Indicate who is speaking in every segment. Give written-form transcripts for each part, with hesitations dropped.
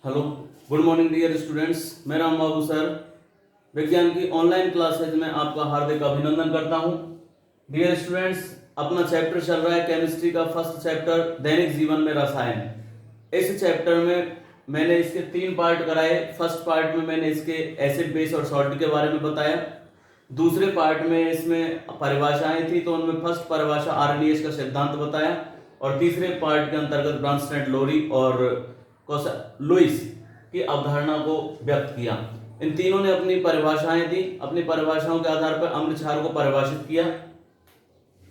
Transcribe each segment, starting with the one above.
Speaker 1: Hello, good morning dear students. मैं राम बाबू sir विज्ञान की ऑनलाइन क्लासेज में आपका हार्दिक अभिनंदन करता हूं। डियर स्टूडेंट्स, अपना चैप्टर चल रहा है केमिस्ट्री का फर्स्ट चैप्टर दैनिक जीवन में रसायन। इस चैप्टर में मैंने इसके 3 पार्ट कराए। फर्स्ट पार्ट में मैंने इसके एसिड बेस और सॉल्ट के बारे में बताया। दूसरे पार्ट में इसमें परिभाषाएं थी, तो उनमें फर्स्ट परिभाषा आरएनएस का सिद्धांत बताया और तीसरे पार्ट के अंतर्गत ब्रांस्टेड लोरी और लुइस की अवधारणा को व्यक्त किया। इन तीनों ने अपनी परिभाषाएं दी। अपनी परिभाषाओं के आधार पर अम्ल क्षार को परिभाषित किया।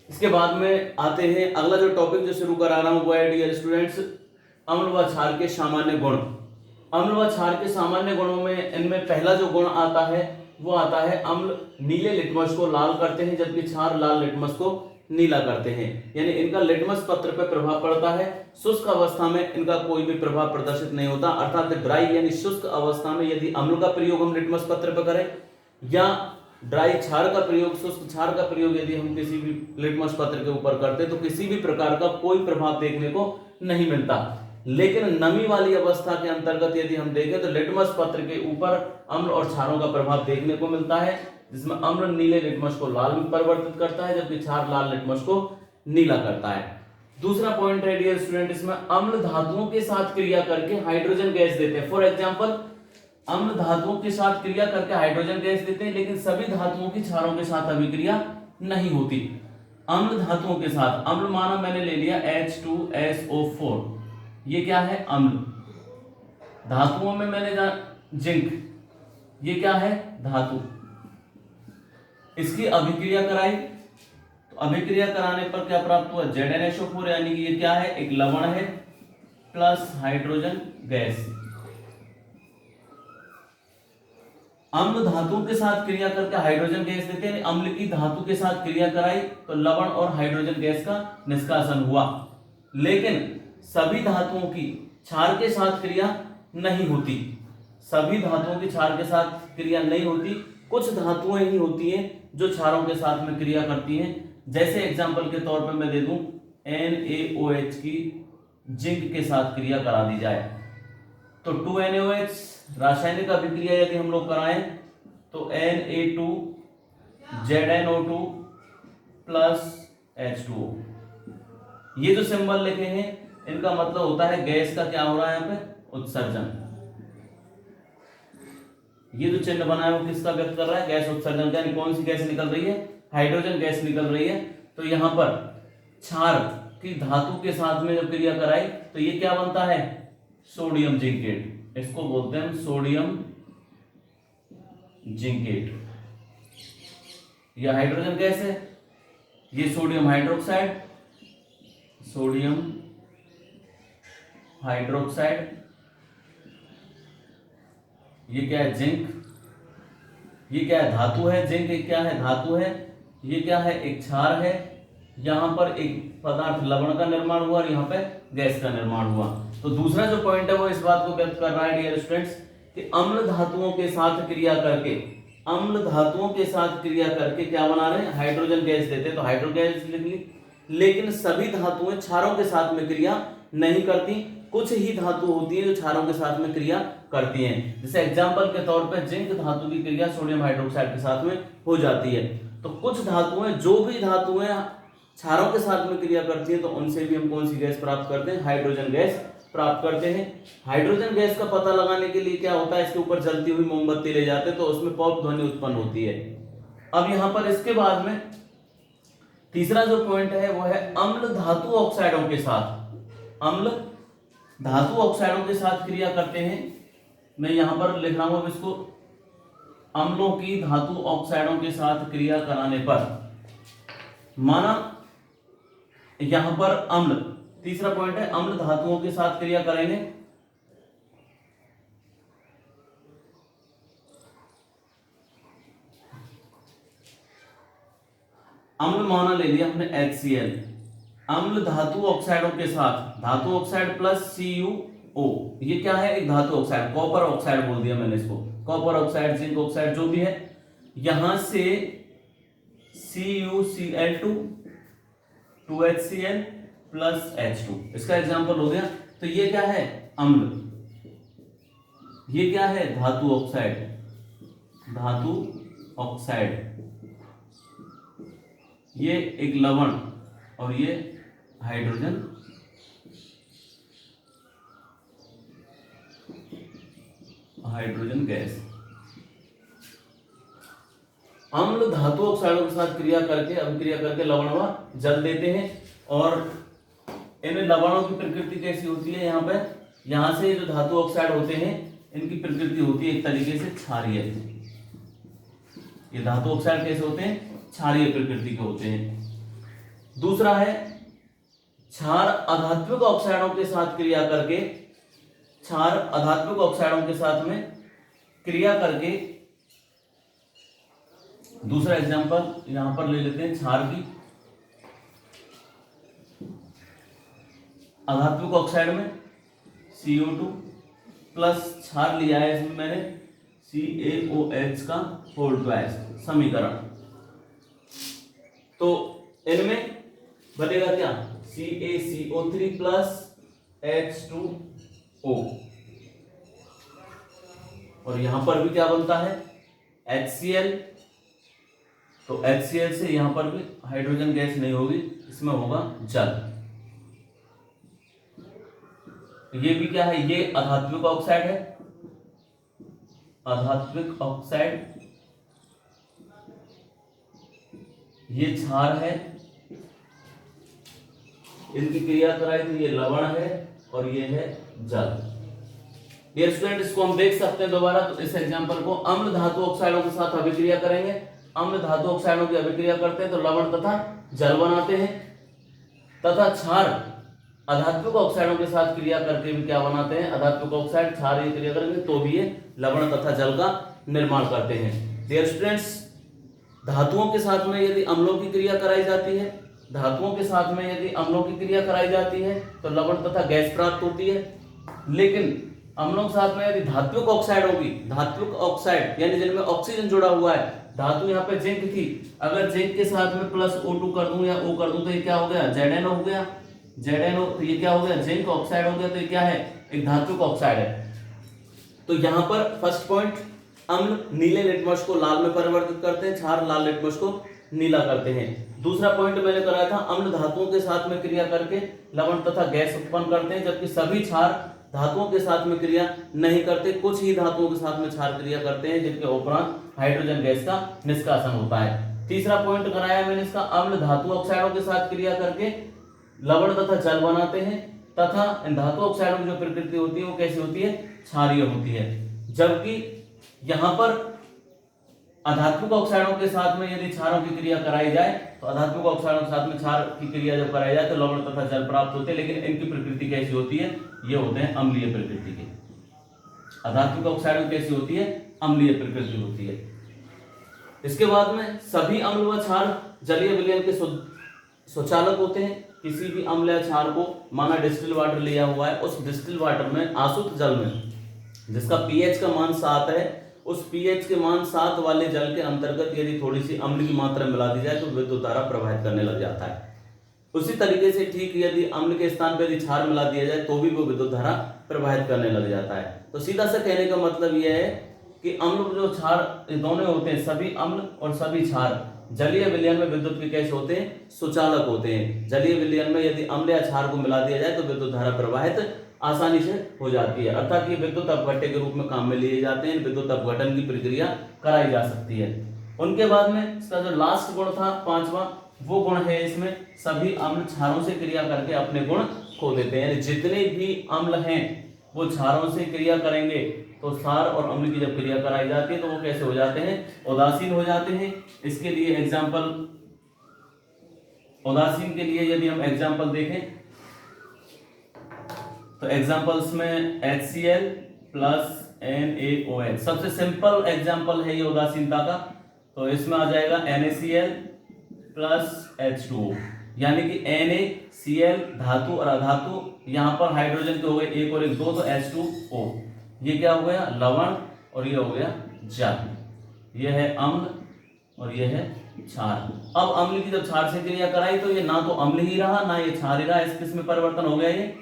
Speaker 1: इसके बाद में आते हैं अगला जो टॉपिक जो शुरू करा रहा हूं वो है डियर स्टूडेंट्स अम्ल व क्षार के सामान्य गुण। अम्ल व क्षार के सामान्य गुणों में इनमें पहला जो गुण आता है वो आता है अम्ल नीले लिटमस को लाल करते हैं जबकि क्षार लाल लिटमस को नीला करते हैं। यानी इनका लिटमस पत्र पर प्रभाव पड़ता है। शुष्क अवस्था में इनका कोई भी प्रभाव प्रदर्शित नहीं होता, अर्थात ड्राई यानी शुष्क अवस्था में यदि अम्ल का प्रयोग हम लिटमस पत्र पर करें या ड्राई क्षार का प्रयोग, शुष्क क्षार का प्रयोग यदि हम किसी भी लिटमस पत्र के ऊपर करते हैं तो किसी भी प्रकार का कोई प्रभाव देखने को नहीं मिलता। लेकिन नमी वाली अवस्था के अंतर्गत यदि हम देखें तो लिटमस पत्र के ऊपर अम्ल और क्षारों का प्रभाव देखने को मिलता है, जिसमें अम्ल नीले लिटमस को लाल में परिवर्तित करता है जबकि क्षार लाल लिटमस को नीला करता है। दूसरा पॉइंट है डियर स्टूडेंट, इसमें अम्ल धातुओं के साथ क्रिया करके हाइड्रोजन गैस देते हैं। फॉर एग्जांपल, अम्ल धातुओं के साथ क्रिया करके हाइड्रोजन गैस देते हैं, लेकिन सभी धातुओं की क्षारों के साथ अभिक्रिया नहीं होती। अम्ल धातुओं के साथ, अम्ल माना मैंने ले लिया H2SO4, ये क्या है? अम्ल। धातुओं में मैंने जिंक, ये क्या है? धातु। इसकी अभिक्रिया कराई तो अभिक्रिया कराने पर क्या प्राप्त हुआ? ZnSO4, यानी कि ये क्या है? एक लवण है प्लस हाइड्रोजन गैस। अम्ल धातुओं के साथ क्रिया करके हाइड्रोजन गैस देते हैं। अम्ल की धातु के साथ क्रिया कराई तो लवण और हाइड्रोजन गैस का निष्कासन हुआ। लेकिन सभी धातुओं की क्षार के साथ क्रिया नहीं होती। सभी धातुओं की क्षार के साथ क्रिया नहीं होती। कुछ धातुएं ही होती हैं जो क्षारों के साथ में क्रिया करती हैं। जैसे एग्जांपल के तौर पर मैं दे दूं, NaOH की जिंक के साथ क्रिया करा दी जाए तो 2NaOH रासायनिक अभिक्रिया यदि हम लोग कराएं तो Na2ZnO2 प्लस H2O। ये जो सिंबल लिखे हैं इनका मतलब होता है गैस का क्या हो रहा है यहाँ पे? उत्सर्जन। ये जो चिन्ह बना है वो किसका व्यक्त कर रहा है? गैस उत्सर्जन। यानी कौन सी गैस निकल रही है? हाइड्रोजन गैस निकल रही है। तो यहां पर क्षार की धातु के साथ में जब क्रिया कराई तो ये क्या बनता है? Sodium zincate. इसको बोलते हैं सोडियम जिंकेट। यह हाइड्रोजन गैस है, ये सोडियम हाइड्रोक्साइड, सोडियम हाइड्रोक्साइड, ये क्या है? जिंक। ये क्या है? धातु है। जिंक एक क्या है? धातु है। ये क्या है? एक क्षार है। यहां पर एक पदार्थ लवण का निर्माण हुआ और यहाँ पे गैस का निर्माण हुआ। तो दूसरा जो पॉइंट है वो इस बात को व्यक्त कर रहा है डियर स्टूडेंट्स कि अम्ल धातुओं के साथ क्रिया करके, अम्ल धातुओं के साथ क्रिया करके क्या बना रहे हैं? हाइड्रोजन गैस देते हैं तो हाइड्रोजन गैस लिख ली। लेकिन सभी धातुएं क्षारों के साथ में क्रिया नहीं करती। कुछ ही धातु होती है जो क्षारों के साथ में क्रिया करती हैं। जैसे एग्जांपल के तौर पर जिंक धातु की क्रिया सोडियम हाइड्रोक्साइड के साथ में हो जाती है। तो कुछ धातुएं, जो भी धातुएं क्षारों के साथ में क्रिया करती हैं तो उनसे भी हम कौन सी गैस प्राप्त करते हैं? हाइड्रोजन गैस प्राप्त करते हैं। हाइड्रोजन गैस का पता लगाने के लिए क्या होता है? इसके ऊपर जलती हुई मोमबत्ती ले जाते हैं तो उसमें पॉप ध्वनि उत्पन्न होती है। अब यहां पर इसके बाद में तीसरा जो पॉइंट है वो है अम्ल धातु ऑक्साइडों के साथ, अम्ल धातु ऑक्साइडों के साथ क्रिया करते हैं। मैं यहां पर लिख रहा हूं इसको, अम्लों की धातु ऑक्साइडों के साथ क्रिया कराने पर, माना यहां पर अम्ल, तीसरा पॉइंट है अम्ल धातुओं के साथ क्रिया करेंगे अम्ल माना ले लिया हमने HCl। अम्ल धातु ऑक्साइडों के साथ, धातु ऑक्साइड प्लस CuO, ये क्या है? एक धातु ऑक्साइड, कॉपर ऑक्साइड बोल दिया मैंने इसको, कॉपर ऑक्साइड, जिंक ऑक्साइड जो भी है। यहां से CuCl2 2HCl प्लस H2, इसका एग्जांपल हो गया। तो ये क्या है? अम्ल। ये क्या है? धातु ऑक्साइड, धातु ऑक्साइड। ये एक लवण और ये हाइड्रोजन गैस। अम्ल धातु ऑक्साइडों के साथ क्रिया करके अभिक्रिया करके लवण व जल देते हैं। और इन लवणों की प्रकृति कैसी होती है? यहाँ से जो धातु ऑक्साइड होते हैं इनकी प्रकृति होती है एक तरीके से क्षारीय। ये धातु ऑक्साइड कैसे होते हैं? क्षारीय प्रकृति के होते हैं। दूसरा है क्षार अधात्विक ऑक्साइडों के साथ क्रिया करके, क्षार अधात्विक ऑक्साइडों के साथ में क्रिया करके, दूसरा एग्जांपल यहां पर ले लेते हैं क्षार की। अधात्विक ऑक्साइड में CO2 प्लस क्षार लिया है इसमें मैंने CaOH का होल ट्वाइस समीकरण। तो इनमें बनेगा क्या? CaCO3 plus H2O। और यहां पर भी क्या बनता है? HCl। तो HCl से यहां पर भी हाइड्रोजन गैस नहीं होगी, इसमें होगा जल। ये भी क्या है? ये अधात्विक ऑक्साइड है, अधात्विक ऑक्साइड। ये क्षार है, इनकी क्रिया कराई तो ये लवण है और ये है जल। डियर स्टूडेंट, इसको हम देख सकते हैं दोबारा। तो इस एग्जांपल को अम्ल धातु ऑक्साइडों के साथ अभिक्रिया करेंगे। अम्ल धातु ऑक्साइडों की अभिक्रिया करते हैं तो लवण तथा जल बनाते हैं, तथा क्षार अधात्विक ऑक्साइडों के साथ क्रिया करके भी क्या बनाते हैं? अधात्विक ऑक्साइड। क्षार ये क्रिया करेंगे तो भी ये लवण तथा जल का निर्माण करते हैं। डियर स्टूडेंट्स, धातुओं के साथ में यदि अम्लों की क्रिया कराई जाती है, धातुओं के साथ में यदि अम्लों की क्रिया कराई जाती है तो लवण तथा गैस प्राप्त होती है। लेकिन अम्लों के साथ में यदि धात्विक ऑक्साइडों की, धात्विक ऑक्साइड यानी जिनमें ऑक्सीजन जुड़ा हुआ है, धातु यहाँ पे जिंक थी, अगर जिंक के साथ में प्लस O2 कर दूं या O कर दूं तो ये क्या हो गया? ZnO हो गया। ZnO तो ये क्या हो गया? जिंक ऑक्साइड हो गया। तो ये क्या है? एक धात्विक ऑक्साइड है। तो यहाँ पर फर्स्ट पॉइंट, अम्ल नीले लिटमस को लाल में परिवर्तित करते हैं, क्षार लाल लिटमस को नीला करते हैं। दूसरा पॉइंट मैंने कराया था, अम्ल धातुओं के साथ में क्रिया करके लवण तथा गैस उत्पन्न करते हैं, जबकि सभी क्षार धातुओं के साथ में क्रिया नहीं करते। कुछ ही धातुओं के साथ में क्षार क्रिया करते हैं, जिनके उपरांत हाइड्रोजन गैस का निष्कासन होता है। तीसरा पॉइंट कराया मैंने इसका, अम्ल धातु ऑक्साइडों के साथ क्रिया करके लवण तथा जल बनाते हैं, तथा इन धातु ऑक्साइडों की जो प्रकृति होती है वो कैसी होती है? क्षारीय होती है। जबकि यहाँ पर अधात्विक ऑक्साइडों के साथ में यदि क्षारों की क्रिया कराई जाए तो अधात्विक ऑक्साइडों के साथ में क्षार की क्रिया जब कराई जाए तो लवण तथा जल प्राप्त होते हैं, लेकिन इनकी प्रकृति कैसी होती है? ये होते हैं अम्लीय प्रकृति के। अधात्विक ऑक्साइड कैसी होती है? अम्लीय प्रकृति होती है। इसके बाद में सभी अम्ल व क्षार जलीय विलयन के स्वचालक होते हैं। किसी भी अम्ल या क्षार को, माना डिस्टिल वाटर लिया हुआ है, उस डिस्टिल वाटर में, आसुत जल में जिसका पीएच का मान 7 है, उस पीएच के मान 7 वाले जल के अंतर्गत यदि थोड़ी सी अम्ल की मात्रा मिला दी जाए तो विद्युत धारा प्रवाहित करने लग जाता है। उसी तरीके से ठीक यदि अम्ल के स्थान पर यदि क्षार मिला दिया जाए तो भी वो विद्युत धारा प्रवाहित करने लग जाता है। तो सीधा सा कहने का मतलब यह है कि अम्ल जो क्षार दोनों होते हैं, सभी अम्ल और सभी क्षार जलीय विलयन में विद्युत के कैसे होते हैं? सुचालक होते हैं। जलीय विलयन में यदि अम्ल या क्षार को मिला दिया जाए तो विद्युत धारा प्रवाहित आसानी से हो जाती है, अर्थात ये विद्युत अपघट्य के रूप में काम में लिए जाते हैं। विद्युत अपघटन की प्रक्रिया कराई जा सकती है। उनके बाद में इसका जो लास्ट गुण था 5वां, वो गुण है इसमें सभी अम्ल क्षारों से क्रिया करके अपने गुण खो देते हैं। यानी जितने भी अम्ल हैं वो क्षारों से क्रिया करेंगे तो क्षार और अम्ल की जब क्रिया कराई जाती है तो वो कैसे हो जाते हैं? उदासीन हो जाते हैं। इसके लिए एग्जाम्पल, उदासीन के लिए यदि हम एग्जाम्पल देखें तो एग्जाम्पल्स में HCl प्लस NaOH सबसे सिंपल एग्जाम्पल है ये उदासीनता का। तो इसमें आ जाएगा NaCl प्लस H2O, यानी कि NaCl धातु और अधातु, यहाँ पर हाइड्रोजन के हो गए एक और एक दो, तो H2O ये क्या हो गया? लवण, और ये हो गया जल। ये है अम्ल और ये है क्षार। अब अम्ल की जब क्षार से क्रिया कराई तो ये ना तो अम्ल ही रहा ना ये क्षार ही रहा, इस किस में परिवर्तन हो गया? ये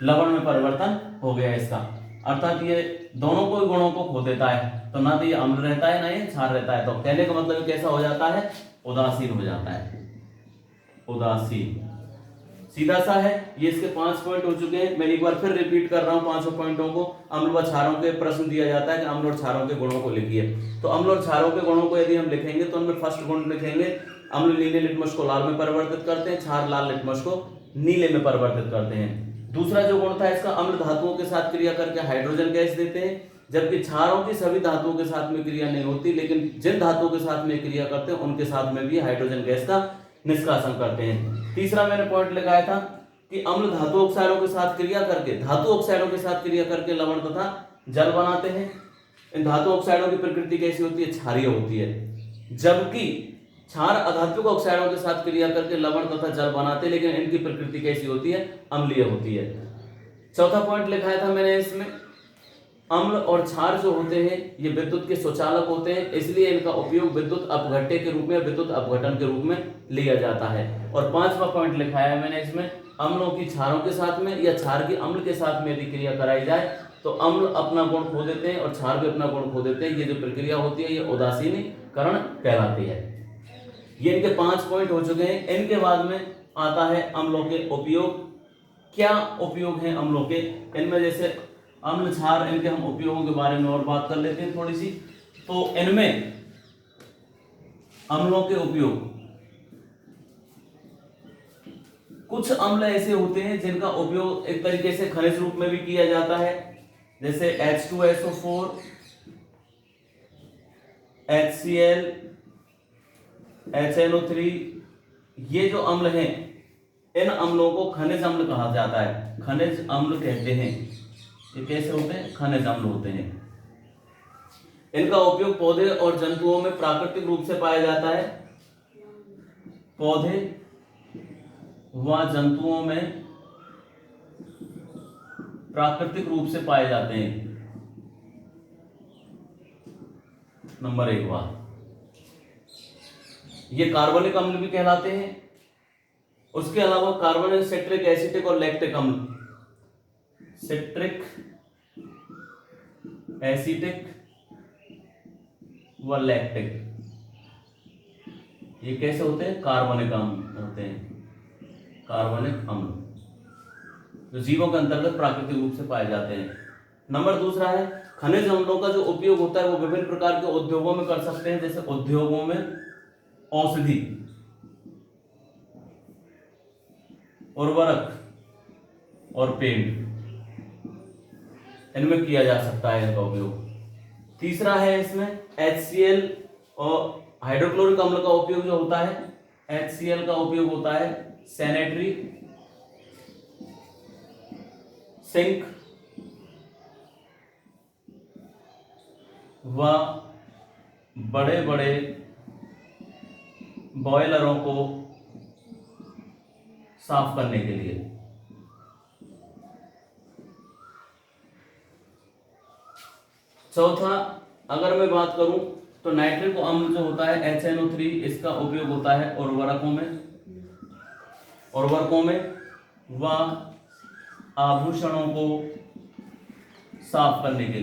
Speaker 1: लवण में परिवर्तन हो गया इसका। अर्थात ये दोनों को गुणों को खो देता है, तो ना तो ये अम्ल रहता है ना ये क्षार रहता है। तो कहने का मतलब कैसा हो जाता है, उदासीन हो जाता है, उदासीन, सीधा सा है। ये इसके 5 पॉइंट हो चुके हैं। मैं एक बार फिर रिपीट कर रहा हूं 5 पॉइंटों को। अम्ल व क्षारों के प्रश्न दिया जाता है कि अम्ल और क्षारों के गुणों को लिखिए। तो अम्ल और क्षारों के गुणों को यदि हम लिखेंगे तो उनमें फर्स्ट गुण लिखेंगे, अम्ल नीले लिटमस को लाल में परिवर्तित करते हैं, क्षार लाल लिटमस को नीले में परिवर्तित करते हैं। दूसरा जो गुण था इसका, अम्ल धातुओं के साथ क्रिया करके हाइड्रोजन गैस देते हैं, जबकि क्षारों की सभी धातुओं के साथ में क्रिया नहीं होती, लेकिन जिन धातुओं के साथ में क्रिया करते हैं उनके साथ में भी हाइड्रोजन गैस का निष्कासन करते हैं। तीसरा मैंने पॉइंट लगाया था कि अम्ल धातु ऑक्साइडों के साथ क्रिया करके, धातु ऑक्साइडों के साथ क्रिया करके लवण तथा जल बनाते हैं। इन धातु ऑक्साइडों की प्रकृति कैसी होती है, क्षारीय होती है, जबकि क्षार अधात्विक ऑक्साइडों के साथ क्रिया करके लवण तथा जल बनाते हैं, लेकिन इनकी प्रकृति कैसी होती है, अम्लीय होती है। चौथा पॉइंट लिखाया था मैंने इसमें, अम्ल और क्षार जो होते हैं ये विद्युत के स्वचालक होते हैं, इसलिए इनका उपयोग विद्युत अपघट्य के रूप में, विद्युत अपघटन के रूप में लिया जाता है। और 5वां पॉइंट लिखाया है मैंने इसमें, अम्लों की क्षारों के साथ में या क्षार की अम्ल के साथ में यदि क्रिया कराई जाए तो अम्ल अपना गुण खो देते हैं और क्षार भी अपना गुण खो देते हैं। ये जो प्रक्रिया होती है ये उदासीनीकरण कहलाती है। ये इनके 5 पॉइंट हो चुके हैं। इनके बाद में आता है अम्लों के उपयोग। क्या उपयोग है अम्लों के, इनमें जैसे अम्ल क्षार, इनके हम उपयोगों के बारे में और बात कर लेते हैं थोड़ी सी। तो इनमें अम्लों के उपयोग, कुछ अम्ल ऐसे होते हैं जिनका उपयोग एक तरीके से खनिज रूप में भी किया जाता है, जैसे H2SO4, HCl, HNO3। ये जो अम्ल हैं इन अम्लों को खनिज अम्ल कहा जाता है, खनिज अम्ल कहते हैं। ये कैसे होते हैं, खनिज अम्ल होते हैं। इनका उपयोग पौधे और जंतुओं में प्राकृतिक रूप से पाया जाता है, पौधे व जंतुओं में प्राकृतिक रूप से पाए जाते हैं। नंबर 1 बात, ये कार्बनिक अम्ल भी कहलाते हैं। उसके अलावा कार्बन, सिट्रिक, एसिटिक और लैक्टिक अम्ल, सिट्रिक, एसिटिक व लैक्टिक, ये कैसे होते हैं, कार्बनिक अम्ल होते हैं, कार्बनिक अम्ल जो जीवों के अंतर्गत प्राकृतिक रूप से पाए जाते हैं। नंबर 2 है, खनिज अम्लों का जो उपयोग होता है वो विभिन्न प्रकार के उद्योगों में कर सकते हैं, जैसे उद्योगों में औषधि, उर्वरक और पेंट, इनमें किया जा सकता है इनका उपयोग। 3 है इसमें HCl और हाइड्रोक्लोरिक अम्ल का उपयोग जो होता है, HCl का उपयोग होता है सैनिटरी, सिंक व बड़े बड़े बॉयलरों को साफ करने के लिए। चौथा, अगर मैं बात करूं तो नाइट्रिक अम्ल जो होता है HNO3, इसका उपयोग होता है उर्वरकों में व आभूषणों को साफ करने के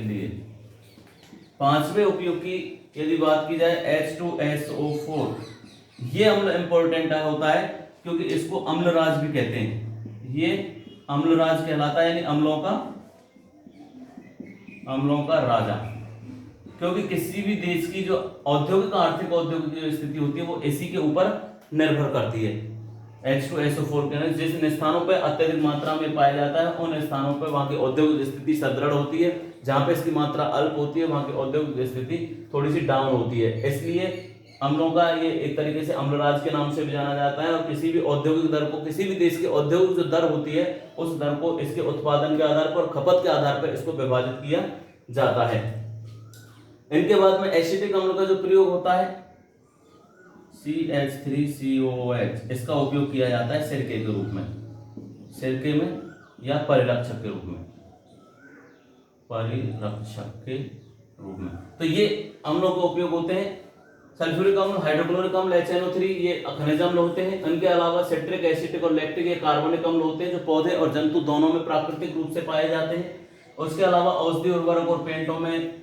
Speaker 1: लिए। 5वें उपयोग की यदि बात की जाए H2SO4, ये अम्ल इंपॉर्टेंट होता है क्योंकि इसको अम्लराज भी कहते हैं। ये अम्लराज कहलाता है, यानी अम्लों का राजा, क्योंकि किसी भी देश की जो औद्योगिक, आर्थिक, औद्योगिक जो स्थिति होती है वो इसी के ऊपर निर्भर करती है। H2SO4 के जिन स्थानों पर अत्यधिक मात्रा में पाया जाता है उन स्थानों पर वहां की औद्योगिक स्थिति सदृढ़ होती है, जहां पे इसकी मात्रा अल्प होती है वहां की औद्योगिक स्थिति थोड़ी सी डाउन होती है। इसलिए अम्लों का ये एक तरीके से अम्लराज के नाम से भी जाना जाता है। और किसी भी औद्योगिक दर को, किसी भी देश की औद्योगिक जो दर होती है उस दर को इसके उत्पादन के आधार पर, खपत के आधार पर इसको विभाजित किया जाता है। इनके बाद में एसिटिक अम्ल का जो प्रयोग होता है CH3COOH, इसका उपयोग किया जाता है सिरके के रूप में, सिरके में या परिरक्षक के रूप में, तो ये अम्लों के उपयोग होते हैं सल्फ्यूरिक अम्ल, हाइड्रोक्लोरिक अम्ल, HNO3 ये खनिज अम्ल होते हैं। इनके अलावा सिट्रिक, एसिटिक और लैक्टिक ये कार्बनिक अम्ल होते हैं जो पौधे और जंतु दोनों में प्राकृतिक रूप से पाए जाते हैं। उसके अलावा औषधि उर्वरक और पेंटों में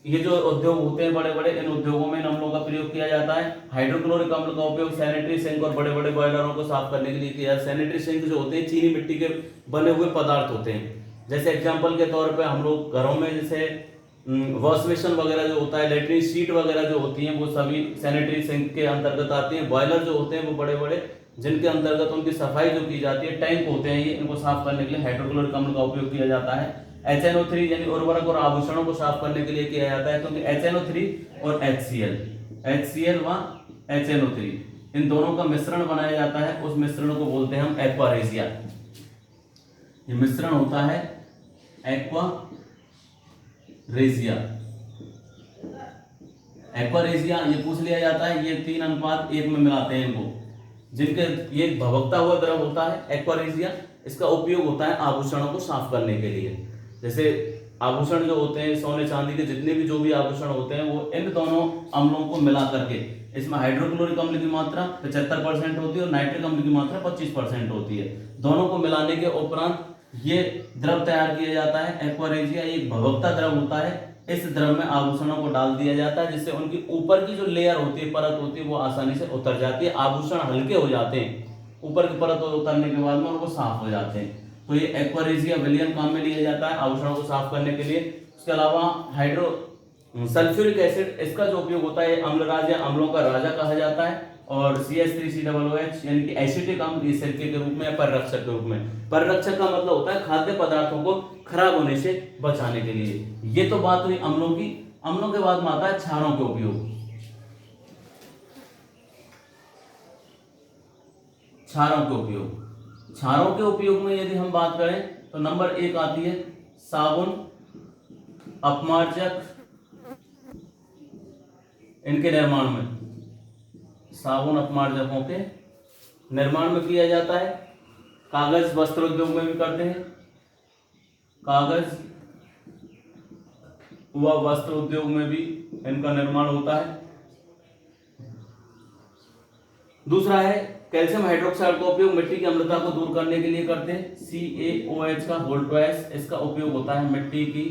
Speaker 1: ये जो उद्योग होते हैं बड़े बड़े, इन उद्योगों में इन अम्लों का प्रयोग किया जाता है। हाइड्रोक्लोरिक अम्ल का उपयोग सैनिटरी सिंक और बड़े बड़े बॉयलरों को साफ करने के लिए किया जाता है। सैनिटरी सिंक जो होते हैं चीनी मिट्टी के बने हुए पदार्थ होते हैं। जैसे एग्जाम्पल के तौर पे हम लोग घरों में जैसे वॉश बेसिन वगैरह जो होता है, लेटरिन सीट वगैरह जो होती हैं वो सभी सैनिटरी सिंक के अंतर्गत आती हैं। बॉयलर जो होते हैं वो बड़े बड़े जिनके अंतर्गत उनकी सफाई जो की जाती है, टैंक होते हैं ये, इनको साफ करने के लिए हाइड्रोक्लोरिक अम्ल का उपयोग किया जाता है। HNO3 यानी उर्वरक और आभूषणों को साफ करने के लिए किया जाता है, क्योंकि HNO3 और HCl व HNO3 इन दोनों का मिश्रण बनाया जाता है। उस मिश्रण को बोलते हैं हम एक्वारेजिया। ये मिश्रण होता है एक्वारेजिया। एक्वारेजिया ये पूछ लिया जाता है, ये 3:1 में मिलाते हैं इनको, जिनके ये भभकता हुआ द्रव होता है एक्वारेजिया। इसका उपयोग होता है आभूषणों को साफ करने के लिए। जैसे आभूषण जो होते हैं सोने चांदी के जितने भी जो भी आभूषण होते हैं वो इन दोनों अम्लों को मिला करके, इसमें हाइड्रोक्लोरिक अम्ल की मात्रा 75% होती है और नाइट्रिक अम्ल की मात्रा 25% होती है। दोनों को मिलाने के उपरांत ये द्रव तैयार किया जाता है एक्वारेजिया। एक भभकता द्रव होता है। इस द्रव में आभूषणों को डाल दिया जाता है, जिससे उनकी ऊपर की जो लेयर होती है, परत होती है, वो आसानी से उतर जाती है। आभूषण हल्के हो जाते हैं, ऊपर की परत उतरने के बाद में उनको साफ हो जाते हैं। तो ये एक्वारेजिया विलियन काम में लिया जाता है आभूषणों को साफ करने के लिए। उसके अलावा सल्फ्यूरिक एसिड, इसका जो उपयोग होता है अम्लराज या अम्लों का राजा कहा जाता है। और CH3COOH यानी कि एसिटिक अम्ल ये सिरके के रूप में या परिरक्षक के रूप में। परिरक्षक का मतलब होता है खाद्य पदार्थों को खराब होने से बचाने के लिए। ये तो बात हुई अम्लों की। अम्लों के बाद में आता है क्षारों के उपयोग। क्षारों के उपयोग, क्षारों के उपयोग में यदि हम बात करें तो नंबर 1 आती है साबुन, अपमार्जक। इनके निर्माण में, साबुन अपमार्जकों के निर्माण में किया जाता है। कागज वस्त्र उद्योग में भी करते हैं, कागज व वस्त्र उद्योग में भी इनका निर्माण होता है। दूसरा है कैल्शियम हाइड्रोक्साइड का उपयोग मिट्टी की अम्लता को दूर करने के लिए करते हैं। CaOH का होल ट्वाइस, इसका उपयोग होता है मिट्टी की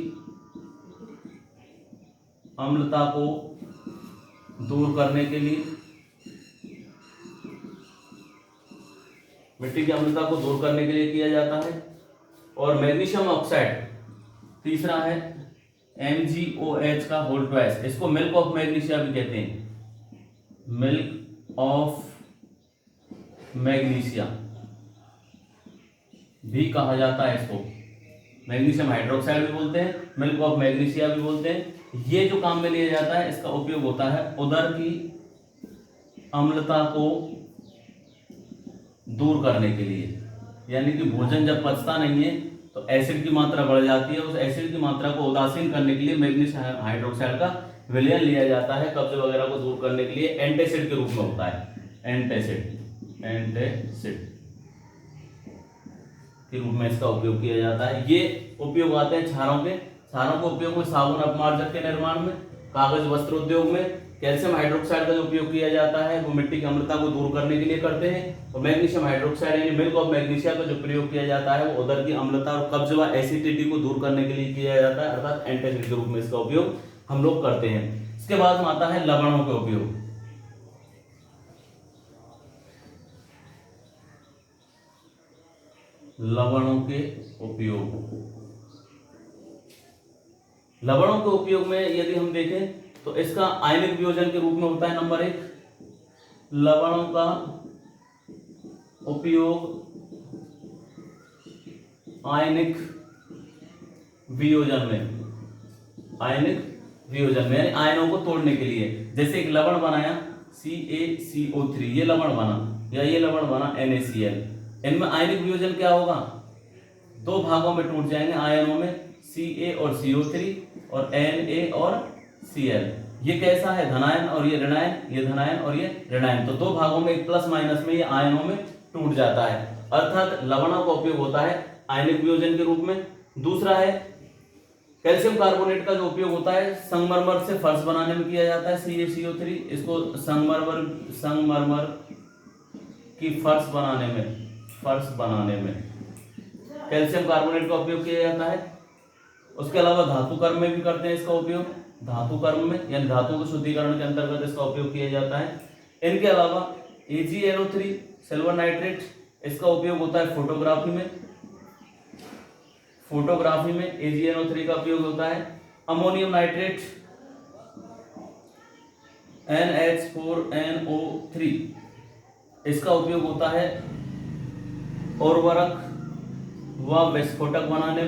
Speaker 1: अम्लता को दूर करने के लिए। मिट्टी की अम्लता को दूर करने के लिए किया जाता है। और मैग्नीशियम ऑक्साइड तीसरा है MgOH का होल ट्वाइस, इसको मिल्क ऑफ मैग्नीशिया भी कहते हैं, मिल्क ऑफ मैग्नीशिया भी कहा जाता है इसको। मैग्नीशियम हाइड्रोक्साइड भी बोलते हैं, मिल्क ऑफ मैग्नीशिया भी बोलते हैं। ये जो काम में लिया जाता है इसका उपयोग होता है उदर की अम्लता को दूर करने के लिए। यानी कि भोजन जब पचता नहीं है तो एसिड की मात्रा बढ़ जाती है, उस एसिड की मात्रा को उदासीन करने के लिए मैग्नीशियम हाइड्रोक्साइड का विलयन लिया जाता है। कब्ज वगैरह को दूर करने के लिए एंटासिड के रूप में होता है, एंटासिड के रूप में इसका उपयोग किया जाता है। ये उपयोग आते हैं क्षारों के। क्षारों के उपयोग में साबुन अपमार्जक के निर्माण में, कागज वस्त्र उद्योग में। कैल्शियम हाइड्रोक्साइड का जो उपयोग किया जाता है वो मिट्टी की अम्लता को दूर करने के लिए करते हैं। और मैग्नीशियम हाइड्रोक्साइड यानी मिल्क ऑफ मैग्नीशिया का जो प्रयोग किया जाता है वो उदर की अम्लता और कब्ज व एसिडिटी को दूर करने के लिए किया जाता है, अर्थात एंटासिड के रूप में इसका उपयोग हम लोग करते हैं। इसके बाद में आता है लवणों का उपयोग। लवणों के उपयोग, लवणों के उपयोग में यदि हम देखें तो इसका आयनिक वियोजन के रूप में होता है नंबर 1। लवणों का उपयोग आयनिक वियोजन में, आयनिक वियोजन में यानी आयनों को तोड़ने के लिए। जैसे एक लवण बनाया CaCO3, ये लवण बना, या ये लवण बना NaCl। इनमें आयनिक वियोजन क्या होगा, 2 भागों में टूट जाएंगे आयनों में, Ca और CO3 और Na और Cl। ये कैसा है, धनायन और ये ऋणायन, ये धनायन और ये ऋणायन। तो 2 भागों में एक प्लस माइनस में ये आयनों में टूट जाता है, अर्थात लवणों का उपयोग होता है आयनिक वियोजन के रूप में। दूसरा है कैल्शियम कार्बोनेट का जो उपयोग होता है संगमरमर से फर्श बनाने में किया जाता है, CaCO3। इसको संगमरमर की फर्श बनाने में कैल्शियम कार्बोनेट का उपयोग किया जाता है। उसके अलावा धातु कर्म में भी करते हैं इसका उपयोग, धातु कर्म में यानी धातु के शुद्धिकरण के अंतर्गत इसका उपयोग किया जाता है। इनके अलावा AgNO3 सिल्वर नाइट्रेट, इसका उपयोग होता है फोटोग्राफी में AgNO3 का उपयोग होता है। अमोनियम नाइट्रेट NH4NO3, इसका उपयोग होता है उर्वरक व विस्फोटक बनाने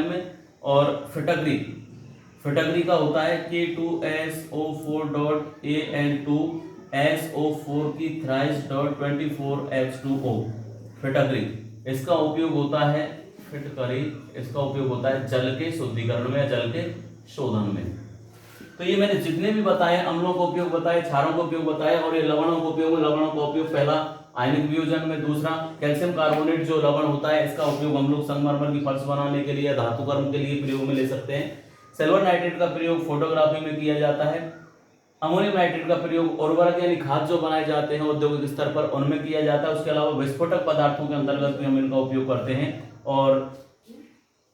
Speaker 1: में। और फिटकरी का होता है K2SO4.An2SO4 की thrice.24H2O, फिटकरी। इसका उपयोग होता है जल के शुद्धिकरण में या जल के शोधन में। तो ये मैंने जितने भी बताए, अम्लों का उपयोग बताए, क्षारों का उपयोग बताए, और ये लवणों का उपयोग पहला आयनिक वियोजन में, दूसरा कैल्शियम कार्बोनेट जो लवण होता है इसका उपयोग हम लोग संगमरमर की फर्श बनाने के लिए, धातु कर्म के लिए प्रयोग में ले सकते हैं। सिल्वर नाइट्रेट का प्रयोग फोटोग्राफी में किया जाता है। अमोनियम नाइट्रेट का प्रयोग उर्वरक यानी खाद जो बनाए जाते हैं औद्योगिक स्तर पर उनमें किया जाता है। उसके अलावा विस्फोटक पदार्थों के अंतर्गत भी हम इनका उपयोग करते हैं। और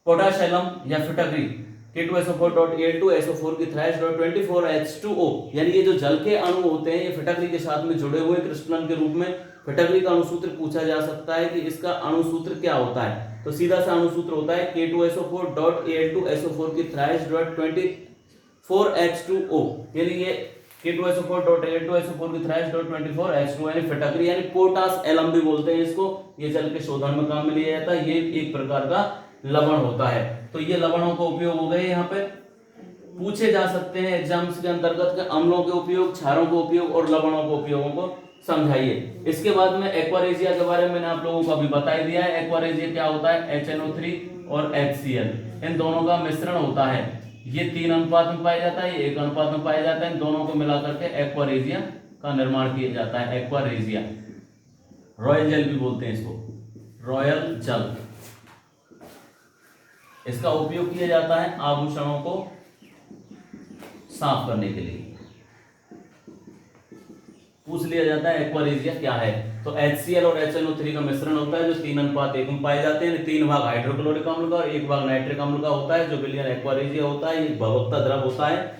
Speaker 1: पोटाशियम या फिटकरी K2SO4.Al2SO4 की thrice.24H2O, यानी ये जो जल के अणु होते हैं ये फिटकरी के साथ में जुड़े हुए क्रिस्टलन के रूप में। फिटकरी का अणुसूत्र पूछा जा सकता है कि इसका अणुसूत्र क्या होता है, तो सीधा सा अणुसूत्र होता है K2SO4.Al2SO4 की thrice.24H2O, यानी ये K2SO4.Al2SO4 की thrice.24H2O यानी फिटकरी, यानी पोटास एलम भी बोलते हैं इसको। ये जल के शोधन में काम में लिया जाता है। ये एक प्रकार का लवण होता है। तो ये लवणों का उपयोग हो गए, यहाँ पे पूछे जा सकते हैं एग्जाम्स के अंतर्गत के अम्लों के उपयोग, क्षारों के उपयोग और लवणों के उपयोगों को समझाइए। इसके बाद में एक्वारेजिया के बारे में मैंने आप लोगों को अभी बता ही दिया है। एक्वारेजिया क्या होता है, HNO3 और HCl, इन दोनों का मिश्रण होता है। ये 3 अनुपात में पाया जाता है, ये 1 अनुपात में पाया जाता है। इन दोनों को मिलाकर के एक्वारेजिया का निर्माण किया जाता है। एक्वारेजिया, रॉयल जल भी बोलते हैं इसको, रॉयल जल। इसका उपयोग किया जाता है आभूषणों को साफ करने के लिए। पूछ लिया जाता है एक्वारेजिया क्या है, तो HCl और HNO3 का मिश्रण होता है जो 3 अनुपात 1 में पाए जाते हैं। 3 भाग हाइड्रोक्लोरिक अम्ल का और 1 भाग नाइट्रिक अम्ल का होता है। जो विलयन एक्वारेजिया होता है ये भवकता द्रव होता है।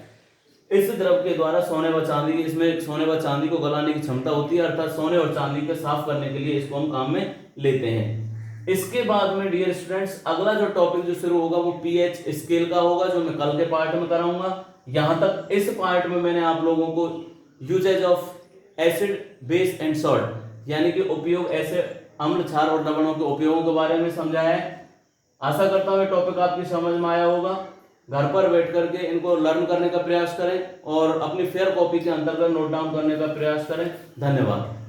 Speaker 1: इस द्रव के द्वारा सोने व चांदी, इसमें सोने व चांदी को गलाने की क्षमता होती है, अर्थात सोने और चांदी को साफ करने के लिए इसको हम काम में लेते हैं। इसके बाद में डियर स्टूडेंट्स अगला जो टॉपिक जो शुरू होगा वो पीएच स्केल का होगा, जो मैं कल के पार्ट में कराऊंगा। यहां तक इस पार्ट में मैंने आप लोगों को uses of acid, base and salt यानी कि उपयोग ऐसे अम्ल, क्षार और लवणों के उपयोगों के बारे में समझाया है। आशा करता हूं ये टॉपिक आपकी समझ में आया होगा। घर पर बैठ करके इनको लर्न करने का प्रयास करें और अपनी फेयर कॉपी के अंतर्गत नोट डाउन करने का प्रयास करें। धन्यवाद।